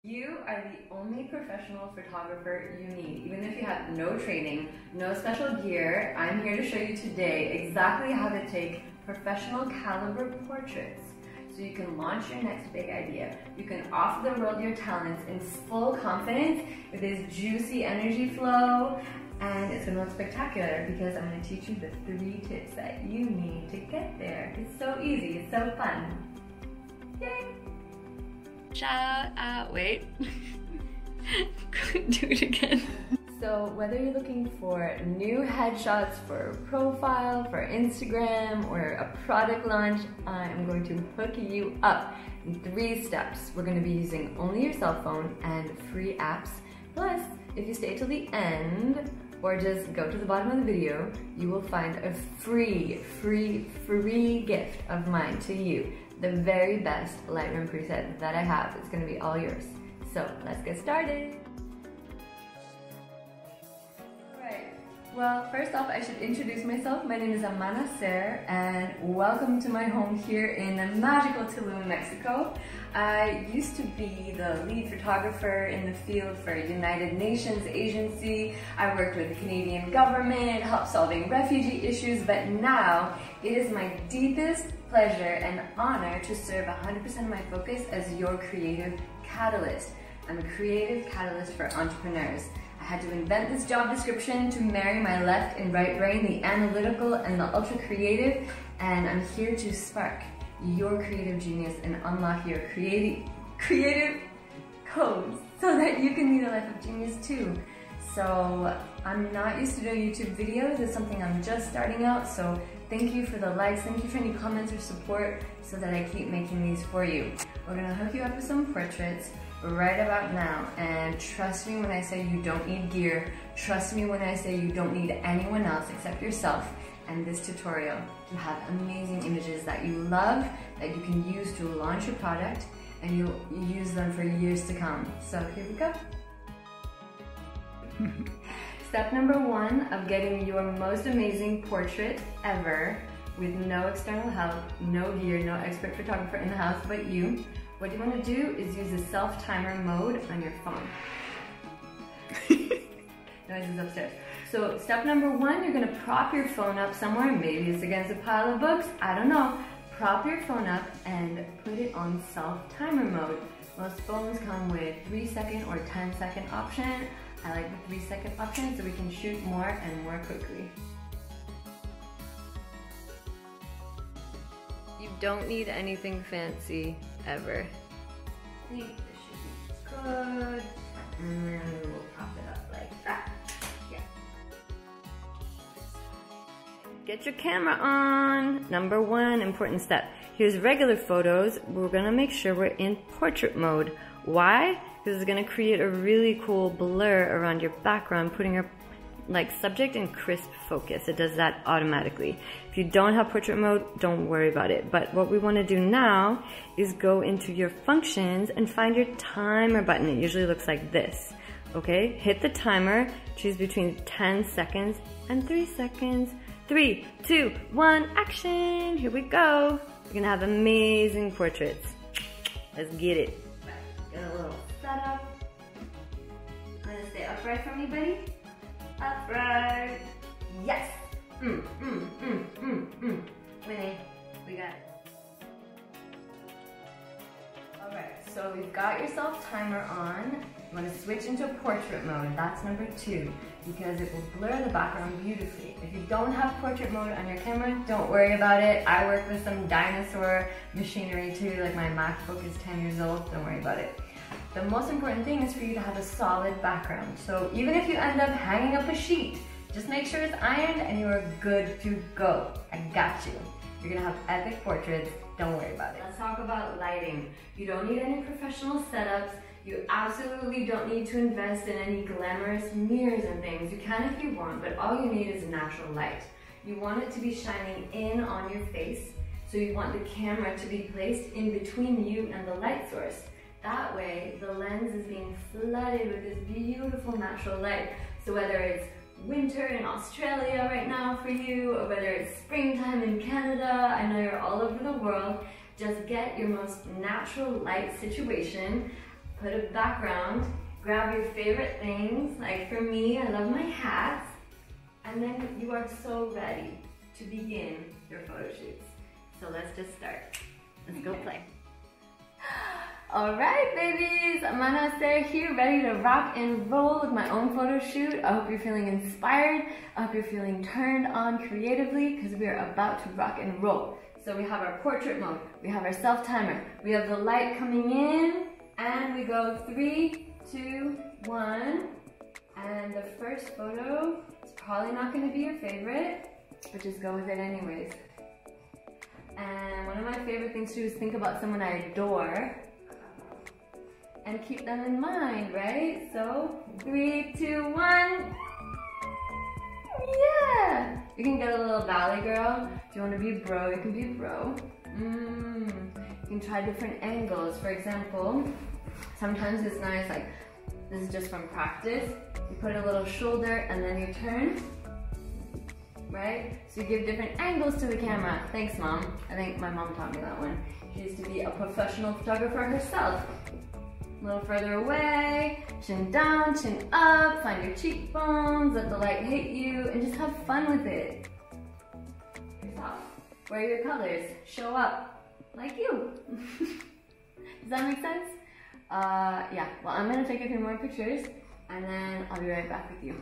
You are the only professional photographer you need. Even if you have no training, no special gear, I'm here to show you today exactly how to take professional caliber portraits so you can launch your next big idea. You can offer the world your talents in full confidence with this juicy energy flow, and it's gonna look spectacular because I'm gonna teach you the 3 tips that you need to get there. It's so easy, it's so fun. Yay! Shout out, wait. Do it again. So whether you're looking for new headshots for a profile, for Instagram, or a product launch, I'm going to hook you up in 3 steps. We're going to be using only your cell phone and free apps. Plus, if you stay till the end, or just go to the bottom of the video, you will find a free gift of mine to you. The very best Lightroom preset that I have. It's gonna be all yours. So let's get started. Alright, well, first off, I should introduce myself. My name is Amana Ser, and welcome to my home here in the magical Tulum, Mexico. I used to be the lead photographer in the field for a United Nations agency. I worked with the Canadian government, helped solving refugee issues, but now it is my deepest pleasure and honor to serve 100% of my focus as your creative catalyst. I'm a creative catalyst for entrepreneurs. I had to invent this job description to marry my left and right brain, the analytical and the ultra creative, and I'm here to spark your creative genius and unlock your creative codes so that you can lead a life of genius too. So I'm not used to doing YouTube videos. It's something I'm just starting out, so thank you for the likes, thank you for any comments or support so that I keep making these for you. We're gonna hook you up with some portraits right about now, and trust me when I say you don't need gear, trust me when I say you don't need anyone else except yourself and this tutorial to have amazing images that you love, that you can use to launch your product, and you'll use them for years to come. So here we go. Step number 1 of getting your most amazing portrait ever with no external help, no gear, no expert photographer in the house but you. What you want to do is use the self-timer mode on your phone. Noise is upstairs. So step number 1, you're going to prop your phone up somewhere. Maybe it's against a pile of books. I don't know. Prop your phone up and put it on self-timer mode. Most phones come with 3-second or 10-second option. I like the 3-second option so we can shoot more and more quickly. You don't need anything fancy ever. I think this should be good. And then we will prop it up like that. Yeah. Get your camera on. Number 1 important step. Here's regular photos. We're gonna make sure we're in portrait mode. Why? Because it's gonna create a really cool blur around your background, putting your subject in crisp focus. It does that automatically. If you don't have portrait mode, don't worry about it. But what we wanna do now is go into your functions and find your timer button. It usually looks like this, okay? Hit the timer, choose between 10 seconds and 3 seconds. 3, 2, 1, action! Here we go. You're gonna have amazing portraits. Let's get it. Get a little setup. I'm gonna stay upright for me, buddy. Upright. Yes. Winnie, we got it. Alright, so we've got your self-timer on. You want to switch into portrait mode. That's number 2, because it will blur the background beautifully. If you don't have portrait mode on your camera, don't worry about it. I work with some dinosaur machinery too, like my MacBook is 10 years old. Don't worry about it. The most important thing is for you to have a solid background. So even if you end up hanging up a sheet, just make sure it's ironed and you are good to go. I got you. You're gonna have epic portraits. Don't worry about it. Let's talk about lighting. You don't need any professional setups. You absolutely don't need to invest in any glamorous mirrors and things. You can if you want, but all you need is natural light. You want it to be shining in on your face, so you want the camera to be placed in between you and the light source. That way, the lens is being flooded with this beautiful natural light. So whether it's winter in Australia right now for you, or whether it's springtime in Canada, I know you're all over the world, just get your most natural light situation. put a background, grab your favorite things. Like for me, I love my hats. And then you are so ready to begin your photo shoots. So let's just start. Let's go play. All right, babies, Amana Sarah here, ready to rock and roll with my own photo shoot. I hope you're feeling inspired. I hope you're feeling turned on creatively because we are about to rock and roll. So we have our portrait mode, we have our self-timer, we have the light coming in, and we go 3, 2, 1. And the first photo is probably not going to be your favorite, but just go with it anyways. And one of my favorite things to do is think about someone I adore and keep them in mind, right? So 3, 2, 1. Yeah! You can get a little valley girl. If you want to be bro, you can be bro. You can try different angles. For example, sometimes it's nice, like this is just from practice. You put a little shoulder and then you turn, right? So you give different angles to the camera. Thanks, Mom. I think my mom taught me that one. She used to be a professional photographer herself. A little further away, chin down, chin up, find your cheekbones, let the light hit you, and just have fun with it. Yourself. Wear your colors, show up like you. Does that make sense? Yeah, well, I'm gonna take a few more pictures and then I'll be right back with you.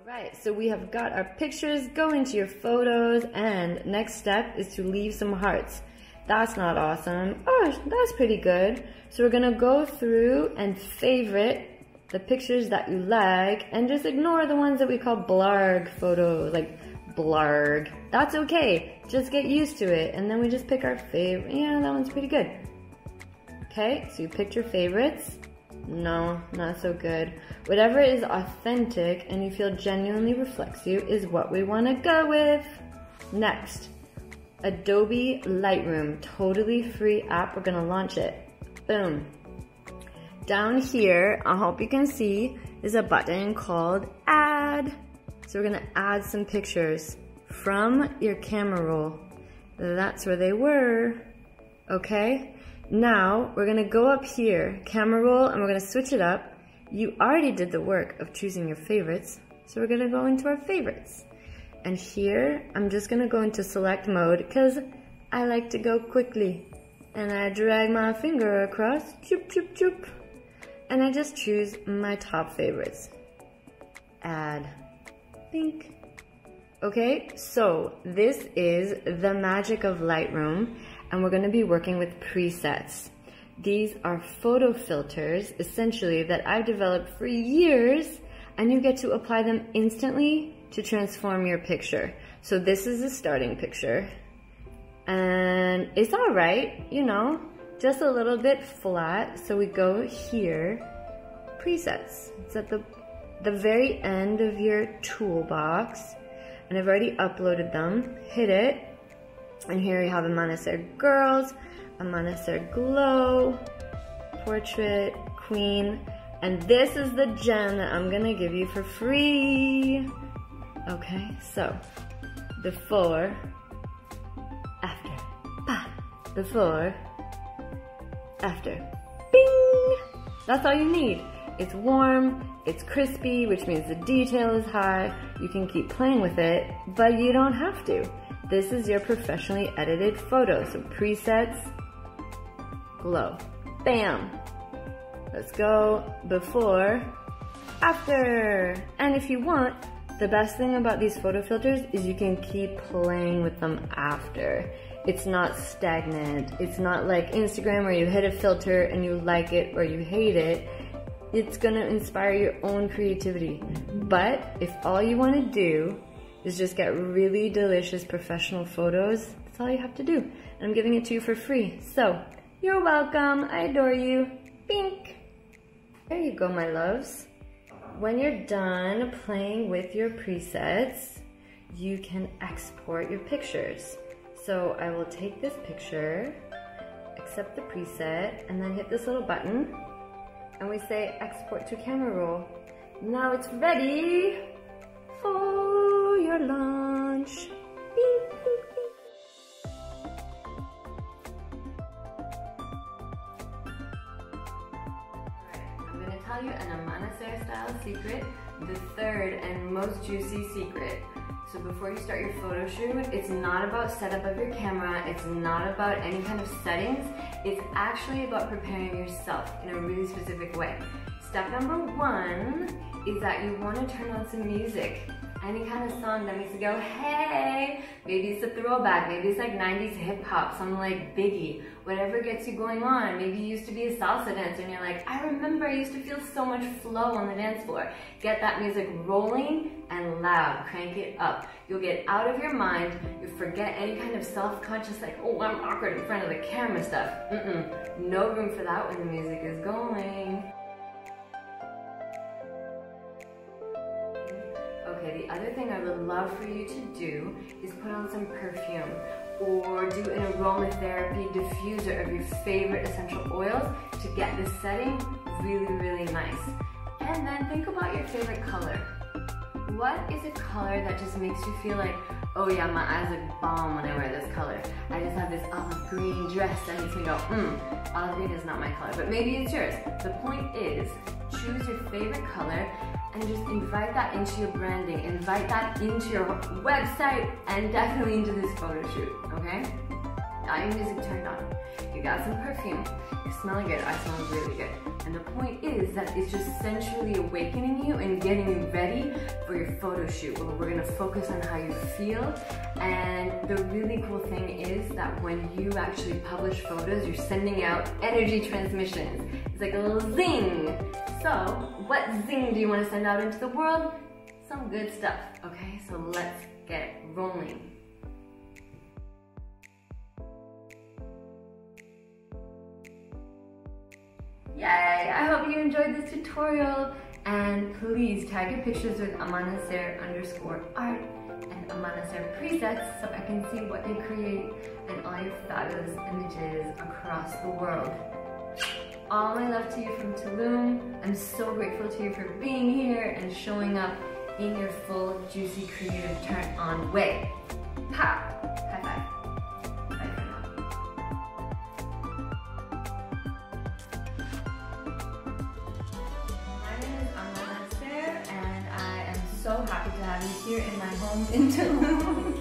Alright, so we have got our pictures, go into your photos, and next step is to leave some hearts. That's not awesome. Oh, that's pretty good. So we're gonna go through and favorite the pictures that you like and just ignore the ones that we call blarg photos, like blarg. That's okay, just get used to it, and then we just pick our favorite. Yeah, that one's pretty good. Okay, so you picked your favorites. No, not so good. Whatever is authentic and you feel genuinely reflects you is what we want to go with. Next, Adobe Lightroom, totally free app. We're going to launch it. Boom. Down here, I hope you can see, is a button called Add. So we're going to add some pictures from your camera roll. That's where they were. Okay? Now, we're gonna go up here, camera roll, and we're gonna switch it up. You already did the work of choosing your favorites, so we're gonna go into our favorites. And here, I'm just gonna go into select mode, because I like to go quickly. And I drag my finger across, choop, choop, choop. And I just choose my top favorites. Add. Think. Okay, so this is the magic of Lightroom. And we're going to be working with presets. These are photo filters, essentially, that I've developed for years, and you get to apply them instantly to transform your picture. So this is a starting picture, and it's all right, you know, just a little bit flat. So we go here, presets. It's at the very end of your toolbox, and I've already uploaded them. Hit it. And here you have Amana Sarah Girls, Amana Sarah Glow, Portrait, Queen, and this is the gem that I'm gonna give you for free. Okay, so before, after, bah, before, after, bing! That's all you need. It's warm, it's crispy, which means the detail is high. You can keep playing with it, but you don't have to. This is your professionally edited photo. So presets, glow, bam. Let's go before, after. And if you want, the best thing about these photo filters is you can keep playing with them after. It's not stagnant. It's not like Instagram where you hit a filter and you like it or you hate it. It's gonna inspire your own creativity. But if all you wanna do is just get really delicious professional photos, that's all you have to do. And I'm giving it to you for free. So, you're welcome, I adore you, Pink. There you go, my loves. When you're done playing with your presets, you can export your pictures. So I will take this picture, accept the preset, and then hit this little button, and we say export to camera roll. Now it's ready for your launch. you an Amana-Ser style secret, the third and most juicy secret. So before you start your photo shoot, it's not about setup of your camera, it's not about any kind of settings, it's actually about preparing yourself in a really specific way. Step number one is that you want to turn on some music. Any kind of song that makes you go, hey! Maybe it's a throwback, maybe it's like 90s hip hop, something like Biggie, whatever gets you going on. Maybe you used to be a salsa dancer and you're like, I remember I used to feel so much flow on the dance floor. Get that music rolling and loud, crank it up. You'll get out of your mind, you'll forget any kind of self-conscious like, oh, I'm awkward in front of the camera stuff. No room for that when the music is going. Okay, the other thing I would love for you to do is put on some perfume or do an aromatherapy diffuser of your favorite essential oils to get this setting really, really nice. And then think about your favorite color. What is a color that just makes you feel like, oh yeah, my eyes look bomb when I wear this color. I just have this olive green dress that makes me go, olive green is not my color, but maybe it's yours. The point is, choose your favorite color and just invite that into your branding, invite that into your website, and definitely into this photo shoot, okay? Got your music turned on, you got some perfume, you're smelling good, I smell really good. And the point is that it's just sensually awakening you and getting you ready for your photo shoot, where we're gonna focus on how you feel. And the really cool thing is that when you actually publish photos, you're sending out energy transmissions. It's like a little zing. So, what zing do you want to send out into the world? Some good stuff, okay? So let's get rolling. Yay! I hope you enjoyed this tutorial, and please tag your pictures with Amana-Ser_art and Amana-Ser presets so I can see what you create and all your fabulous images across the world. All my love to you from Tulum. I'm so grateful to you for being here and showing up in your full, juicy, creative, turn-on way. Ha! High five. Bye for now. My name is Amana-Ser, and I am so happy to have you here in my home in Tulum.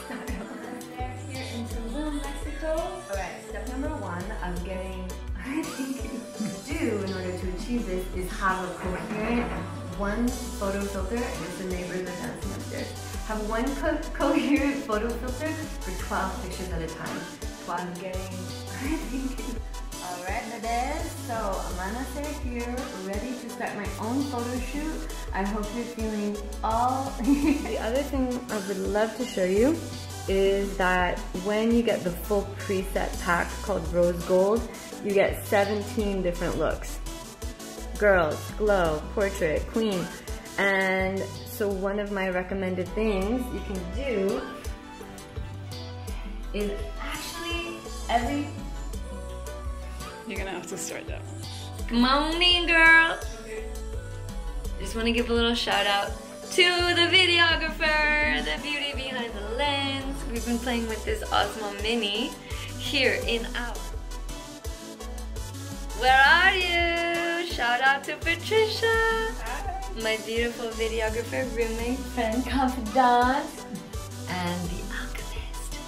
Amana-Ser here in Tulum, Mexico. Alright, step number one of getting I think to do in order to achieve this is have a coherent one photo filter. I guess the neighbors are dancing upstairs. Have one coherent photo filter for 12 pictures at a time. 12 getting, thank you. Alright, Nadez, so Amana-Ser here, ready to start my own photo shoot. I hope you're feeling all... The other thing I would love to show you is that when you get the full preset pack called Rose Gold, you get 17 different looks. Girls, glow, portrait, queen. And so one of my recommended things you can do is actually every... You're gonna have to start that. Come on in, girl. Just want to give a little shout out to the videographer, the beauty behind the lens. We've been playing with this Osmo Mini here in our... Where are you? Shout out to Patricia. Hi. My beautiful videographer, roommate, friend, confidant, and the alchemist.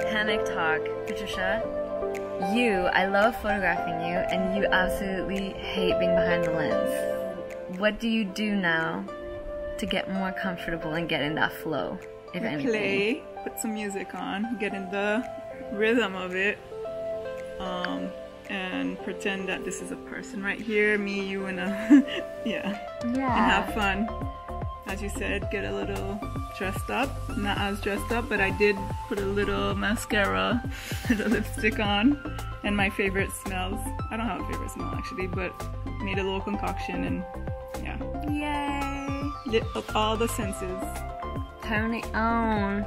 Panic talk, Patricia. I love photographing you, and you absolutely hate being behind the lens. What do you do now to get more comfortable and get in that flow, if anything? Play, put some music on, get in the rhythm of it, and pretend that this is a person right here, me, you, and yeah, and have fun. As you said, get a little dressed up. Not as dressed up, but I did put a little mascara and a lipstick on, and my favorite smells. I don't have a favorite smell actually, but made a little concoction and yeah. Yay! Lit up all the senses. Turn it on.